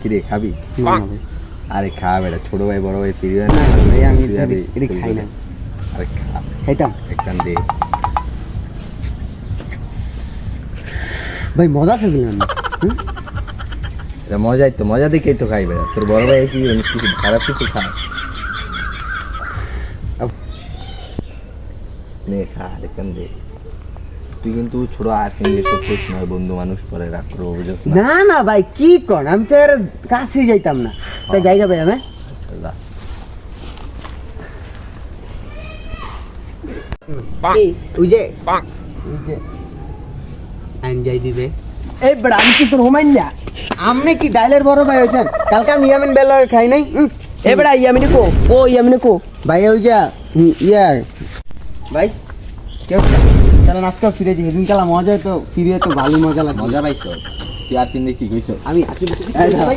কিরে খাবি? আরে খা বেটা, ছোট ভাই বড় ভাই প্রিয় না ভাই আমি এটা খাই না। আরে খা, খাইতাম একখান দে। ভাই মজা আছে বললাম না। এটা মজাই তো, মজা দেখেই তো খাই বেটা। তোর বড় ভাই কি কিছু খারাপ কিছু খা, নে খা, একখান দে। তুই কিন্তু ছোট আর্থিং যেসব করিস না, বন্ধু মানুষ পরে রাগ করবো, বুঝছ না? না না ভাই কি কর, আমি তো এর কাছেই যাইতাম না। তাই জায়গা ভাই আমি আচ্ছা, যা। ওই যে আইন যাই দিবে। এই বড় আমি কি তোর হোমাইন না? আপনি কি ডাইলের বড় ভাই হয়েছেন? কালকে আমি ইয়ামিন বেলা খাই নাই। এই বড় ইয়ামিনে কো, ও ইয়ামিনে কো। ভাই ওই যে ইয়া ভাই কেউ তাহলে নাচটা ফিরে যাই, সেদিন খেলা মজা তো ফিরে তো ভালোই মজা লাগে। মজা পাইছ? তুই আর্থিং দিয়ে কি কইছ? আমি এই যা। ভাই